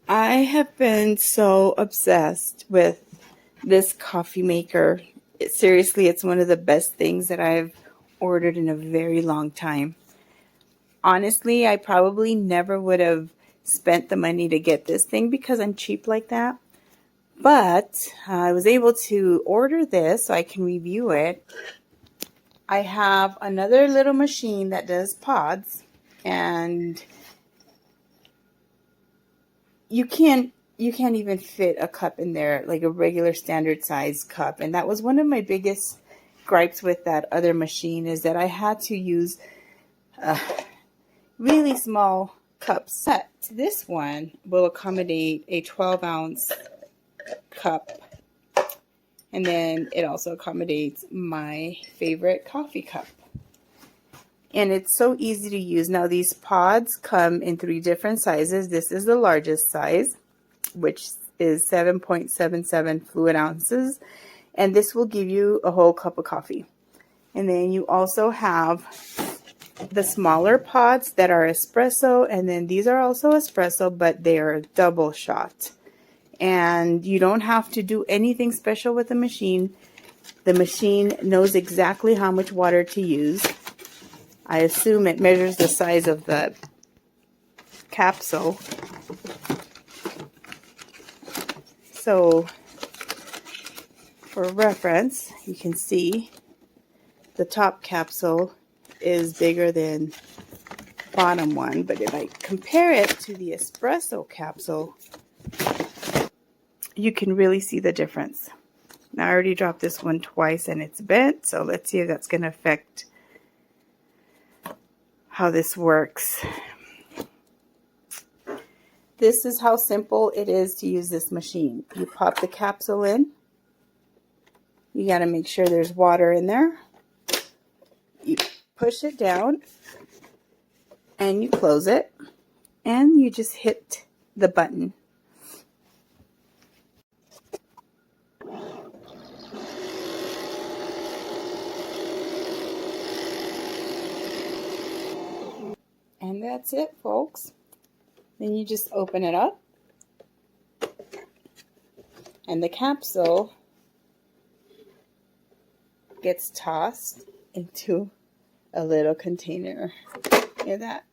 I have been so obsessed with this coffee maker. Seriously, it's one of the best things that I've ordered in a very long time. Honestly, I probably never would have spent the money to get this thing because I'm cheap like that. But I was able to order this so I can review it. I have another little machine that does pods, and you can't even fit a cup in there, like a regular standard size cup. And that was one of my biggest gripes with that other machine, is that I had to use really small cups. But this one will accommodate a 12-ounce cup, and then it also accommodates my favorite coffee cup. And it's so easy to use. Now, these pods come in 3 different sizes. This is the largest size, which is 7.77 fluid ounces. And this will give you a whole cup of coffee. And then you also have the smaller pods that are espresso. And then these are also espresso, but they are double shot. And you don't have to do anything special with the machine. The machine knows exactly how much water to use. I assume it measures the size of the capsule. So, for reference, you can see the top capsule is bigger than the bottom one. But if I compare it to the espresso capsule, you can really see the difference. Now, I already dropped this one twice and it's bent, so let's see if that's going to affect how this works. This is how simple it is to use this machine. You pop the capsule in. You got to make sure there's water in there. You push it down and you close it, and you just hit the button. And that's it, folks. Then you just open it up, and the capsule gets tossed into a little container. Hear that?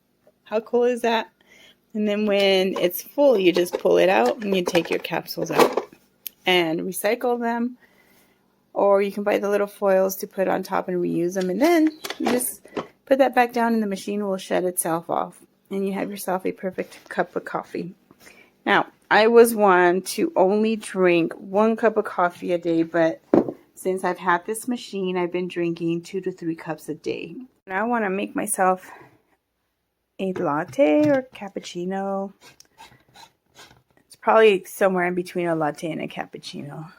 How cool is that? And then when it's full, you just pull it out and you take your capsules out and recycle them. Or you can buy the little foils to put on top and reuse them. And then you just put that back down and the machine will shut itself off. And you have yourself a perfect cup of coffee. Now, I was one to only drink 1 cup of coffee a day, but since I've had this machine, I've been drinking 2 to 3 cups a day. And I want to make myself a latte or cappuccino. It's probably somewhere in between a latte and a cappuccino.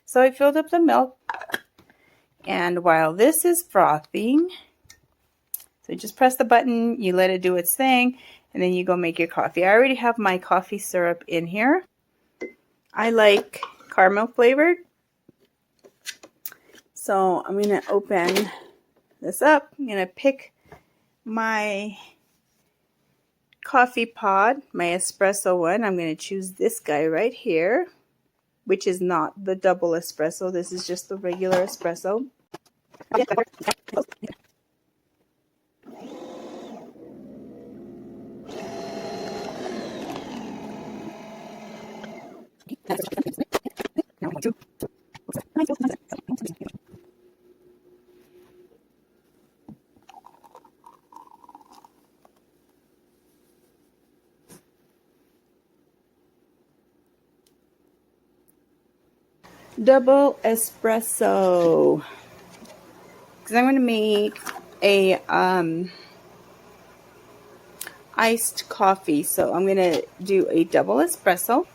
So I filled up the milk, and while this is frothing, so you just press the button, you let it do its thing, and then you go make your coffee. I already have my coffee syrup in here. I like caramel flavored. So I'm going to open this up. I'm going to pick my coffee pod, my espresso one. I'm going to choose this guy right here, which is not the double espresso. This is just the regular espresso. Double espresso, because I'm going to make a iced coffee. So I'm going to do a double espresso.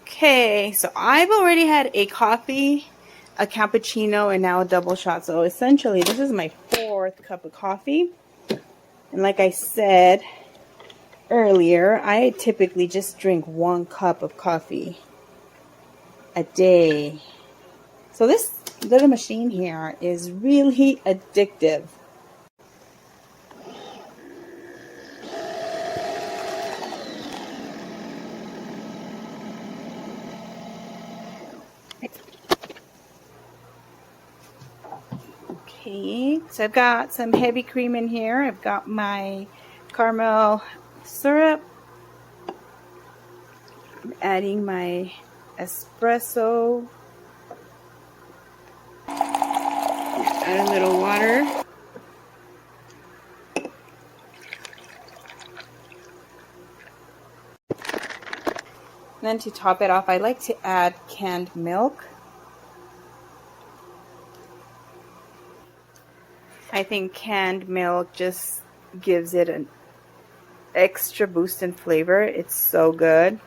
Okay, so I've already had a coffee, a cappuccino, and now a double shot. So essentially, this is my 4th cup of coffee. And like I said earlier, I typically just drink 1 cup of coffee a day. So this little machine here is really addictive. Okay, so I've got some heavy cream in here. I've got my caramel syrup. I'm adding my espresso. Add a little water. And then to top it off, I like to add canned milk. I think canned milk just gives it an extra boost in flavor. It's so good.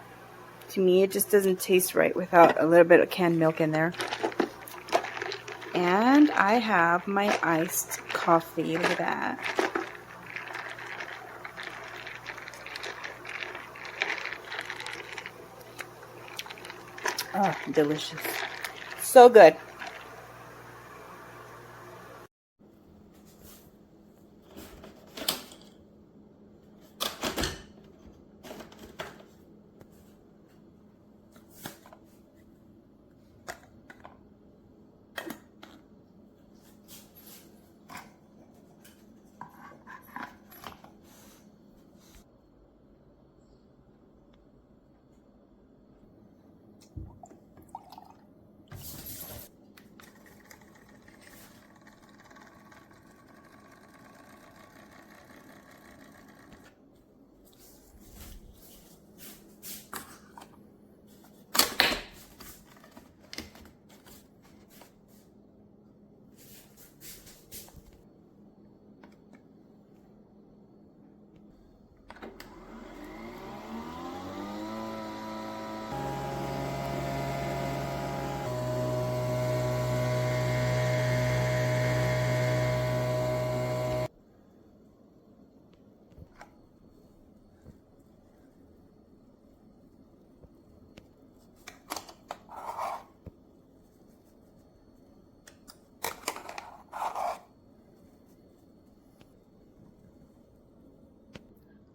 To me, it just doesn't taste right without a little bit of canned milk in there. And I have my iced coffee. Look at that. Oh, delicious. So good.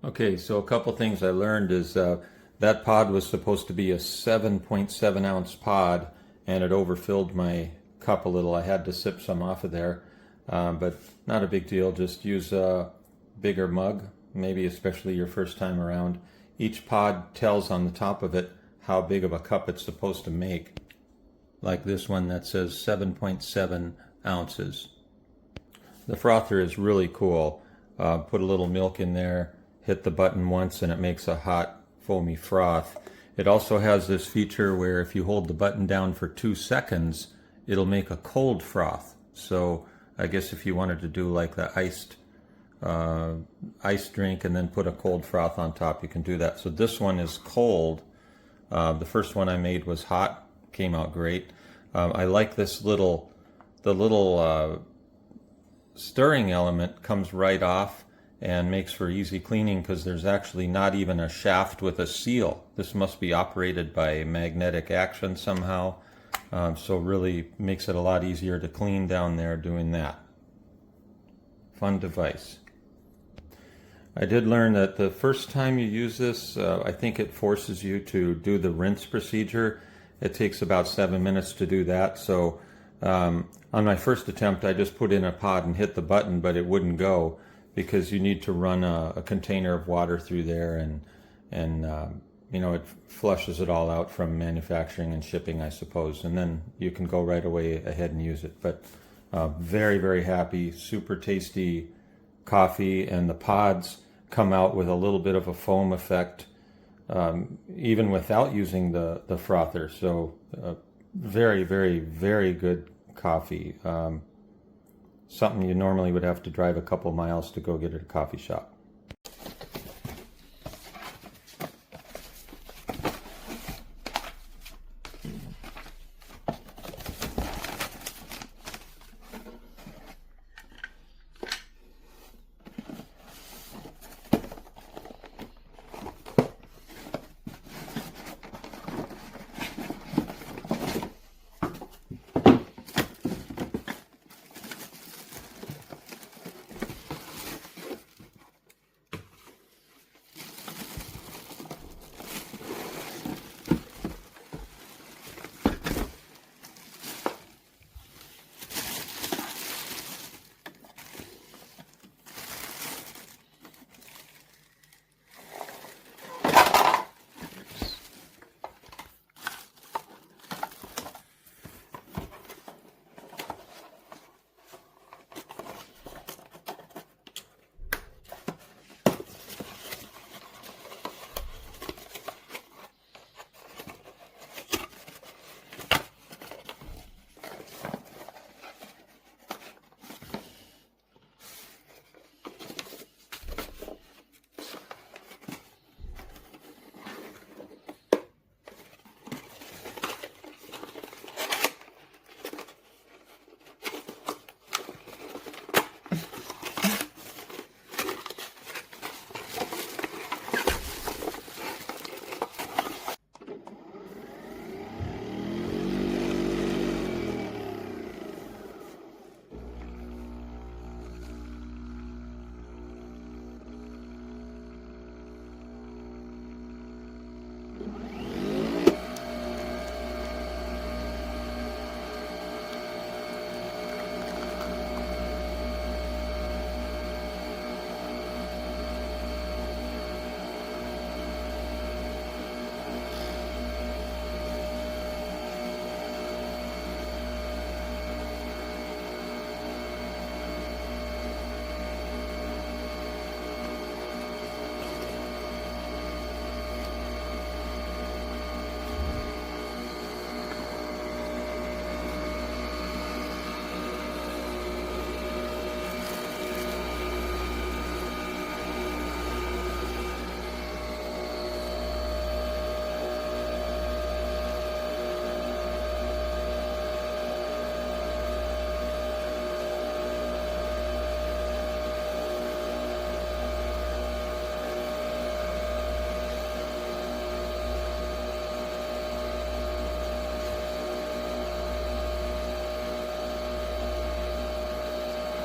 Okay, so a couple things I learned is that pod was supposed to be a 7.7 ounce pod, and it overfilled my cup a little. I had to sip some off of there, but not a big deal. Just use a bigger mug, maybe especially your first time around. Each pod tells on the top of it how big of a cup it's supposed to make, like this one that says 7.7 ounces. The frother is really cool. Put a little milk in there, hit the button once, and it makes a hot foamy froth. It also has this feature where if you hold the button down for 2 seconds, it'll make a cold froth. So I guess if you wanted to do like the iced drink and then put a cold froth on top, you can do that. So this one is cold. The first one I made was hot, came out great. I like this the little stirring element comes right off and makes for easy cleaning because there's actually not even a shaft with a seal. This must be operated by magnetic action somehow, so really makes it a lot easier to clean down there doing that. Fun device. I did learn that the first time you use this, I think it forces you to do the rinse procedure. It takes about 7 minutes to do that, so on my first attempt I just put in a pod and hit the button, but it wouldn't go, because you need to run a container of water through there, and you know, it flushes it all out from manufacturing and shipping, I suppose, and then you can go right away ahead and use it. But very, very happy, super tasty coffee, and the pods come out with a little bit of a foam effect, even without using the frother. So very, very, very good coffee. Something you normally would have to drive a couple miles to go get at a coffee shop.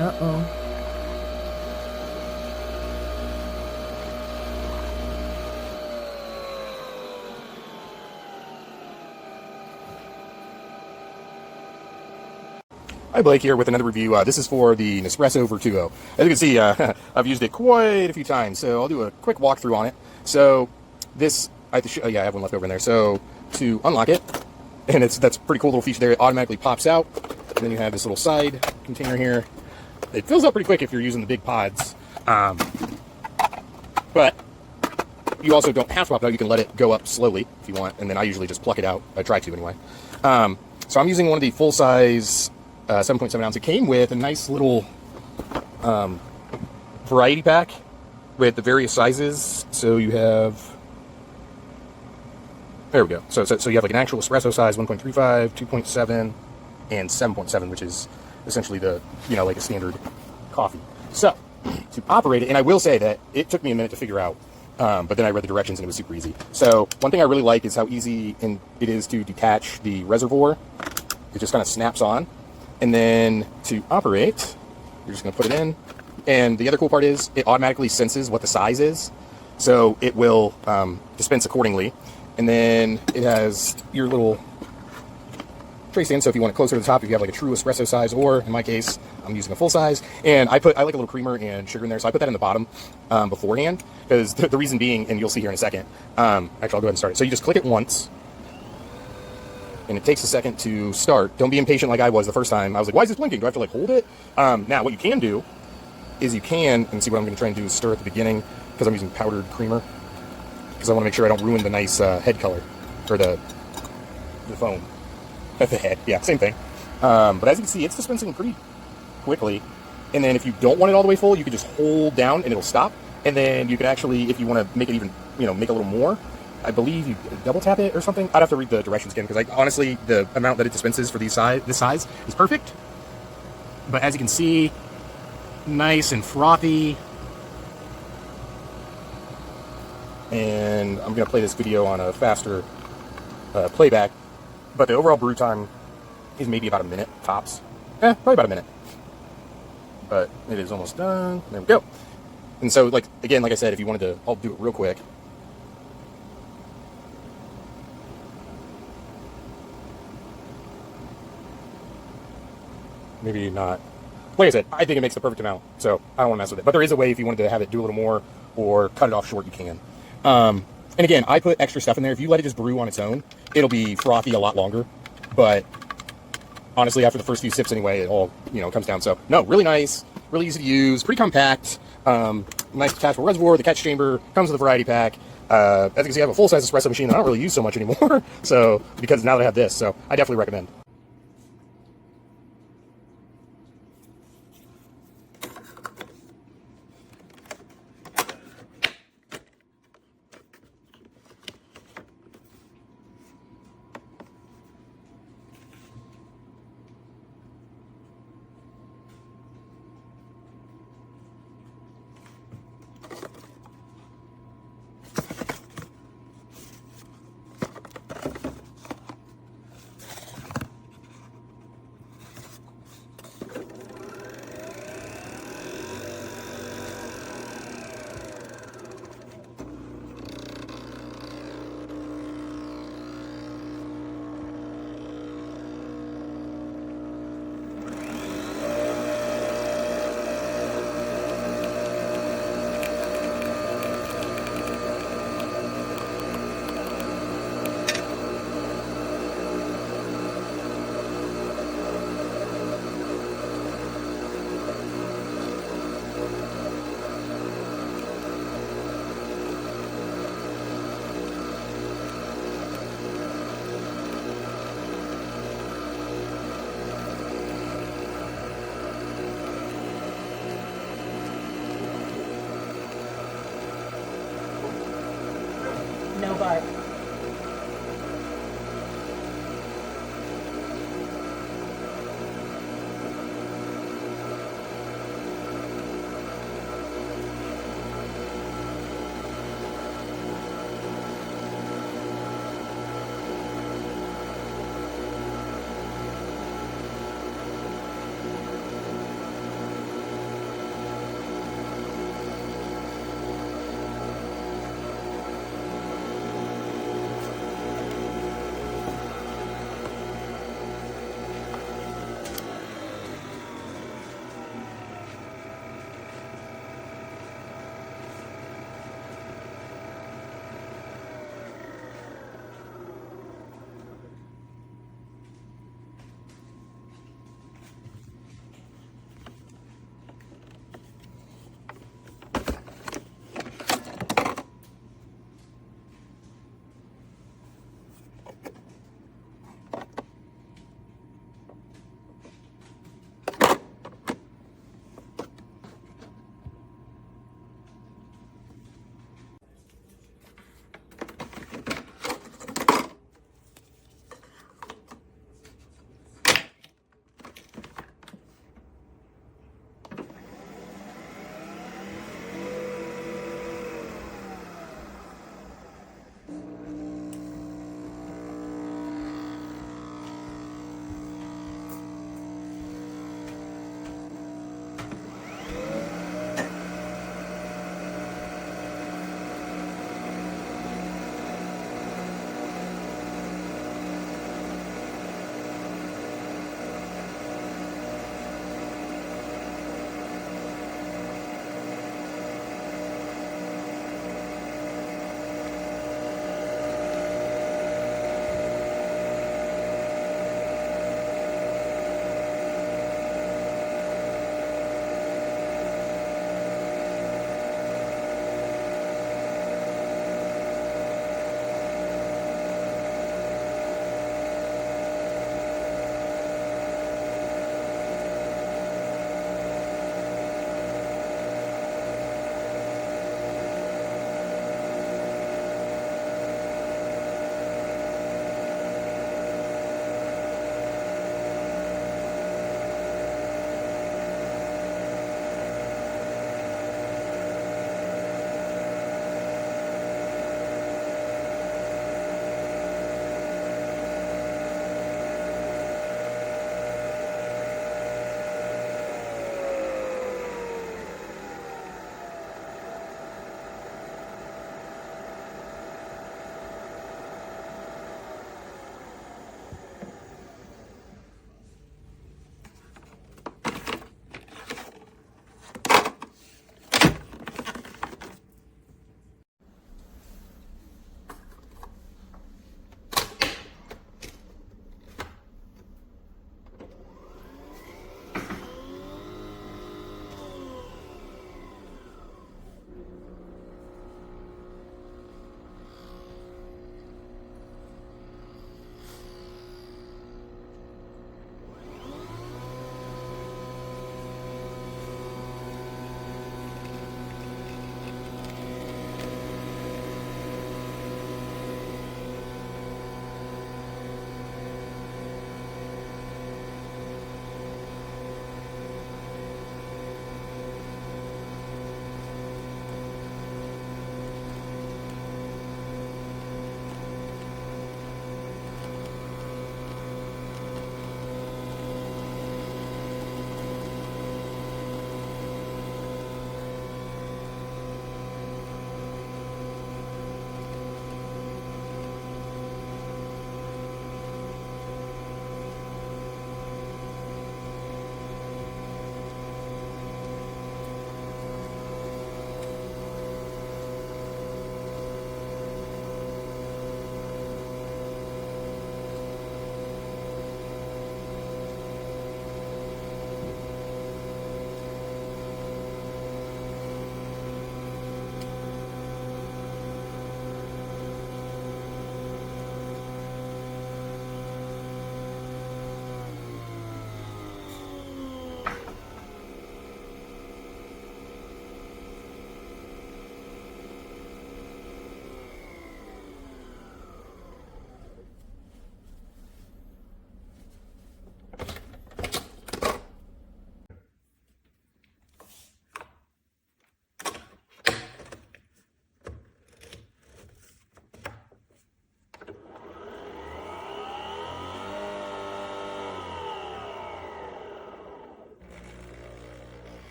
Uh-oh. Hi, Blake here with another review. This is for the Nespresso Vertuo. As you can see, I've used it quite a few times, so I'll do a quick walkthrough on it. So this, I have to show, yeah, I have one left over in there. So to unlock it, and that's a pretty cool little feature there. It automatically pops out, and then you have this little side container here. It fills up pretty quick if you're using the big pods, but you also don't have to pop it out. You can let it go up slowly if you want, and then I usually just pluck it out. I try to anyway. So I'm using one of the full-size 7.7 ounce. It came with a nice little variety pack with the various sizes. So you have, there we go. So you have like an actual espresso size, 1.35, 2.7, and 7.7, which is essentially the, like a standard coffee. So to operate it, and I will say that it took me a minute to figure out, but then I read the directions and it was super easy. So one thing I really like is how easy it is to detach the reservoir. It just kind of snaps on. And then to operate, you're just going to put it in. And the other cool part is it automatically senses what the size is. So it will dispense accordingly. And then it has your little tray stand. So if you want it closer to the top, if you have like a true espresso size, or in my case, I'm using a full size. And I like a little creamer and sugar in there. So I put that in the bottom beforehand. Because the reason being, and you'll see here in a second, actually I'll go ahead and start it. So you just click it once. And it takes a second to start. Don't be impatient like I was the first time. I was like, why is this blinking? Do I have to like hold it? Now what you can do is you can, and see what I'm going to try and do is stir at the beginning, because I'm using powdered creamer, because I want to make sure I don't ruin the nice head color, or the foam at the head. Yeah, same thing. But as you can see, it's dispensing pretty quickly. And then if you don't want it all the way full, you can just hold down and it'll stop. And then you can actually, if you want to make it even, make a little more, I believe you double tap it or something. I'd have to read the directions again, because honestly, the amount that it dispenses for this size is perfect. But as you can see, nice and frothy. And I'm going to play this video on a faster playback. But the overall brew time is maybe about a minute, tops. Probably about a minute. But it is almost done. There we go. And so, again, like I said, if you wanted to, I'll do it real quick. Maybe not. Like I said, I think it makes the perfect amount, so I don't want to mess with it. But there is a way, if you wanted to have it do a little more or cut it off short, you can. And again, I put extra stuff in there. If you let it just brew on its own, it'll be frothy a lot longer. But honestly, after the first few sips anyway, it all, comes down. So, no, really nice, really easy to use, pretty compact, nice detachable reservoir. The catch chamber comes with a variety pack. As you can see, I have a full-size espresso machine that I don't really use so much anymore. So, because now that I have this, so I definitely recommend. No bark.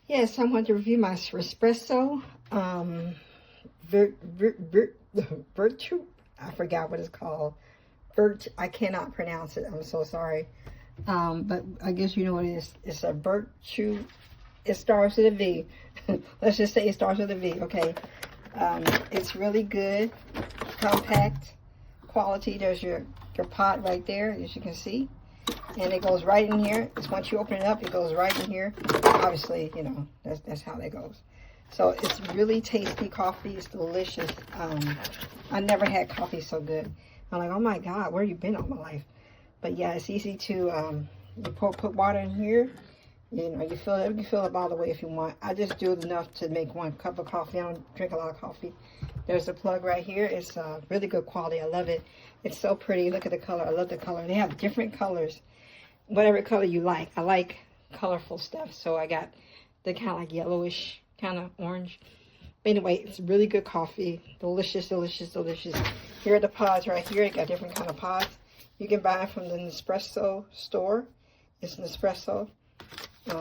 Yes, I want to review my Espresso Vertuo. I forgot what it's called. I cannot pronounce it. I'm so sorry. But I guess you know what it is. It's a Vertuo. It starts with a V. Let's just say it starts with a V. Okay. It's really good, compact quality. There's your pot right there, as you can see. And it goes right in here. It's once you open it up, it goes right in here. Obviously, you know, that's how that goes. So it's really tasty coffee. It's delicious. I never had coffee so good. I'm like, oh my God, where you been all my life? But yeah, it's easy to, you put water in here. You know, you fill it all the way if you want. I just do enough to make 1 cup of coffee. I don't drink a lot of coffee. There's the plug right here. It's really good quality. I love it. It's so pretty. Look at the color. I love the color. They have different colors. Whatever color you like. I like colorful stuff. So I got the kind of like yellowish, kind of orange. But anyway, it's really good coffee. Delicious, delicious, delicious. Here are the pods right here. They got different kind of pods. You can buy it from the Nespresso store. It's Nespresso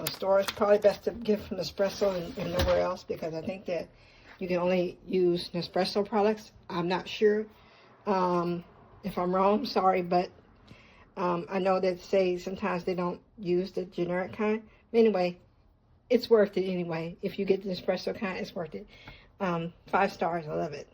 store. It's probably best to get from Nespresso and nowhere else, because I think that you can only use Nespresso products. I'm not sure. If I'm wrong, sorry, but I know that say sometimes they don't use the generic kind. Anyway, it's worth it anyway. If you get the Nespresso kind, it's worth it. 5 stars. I love it.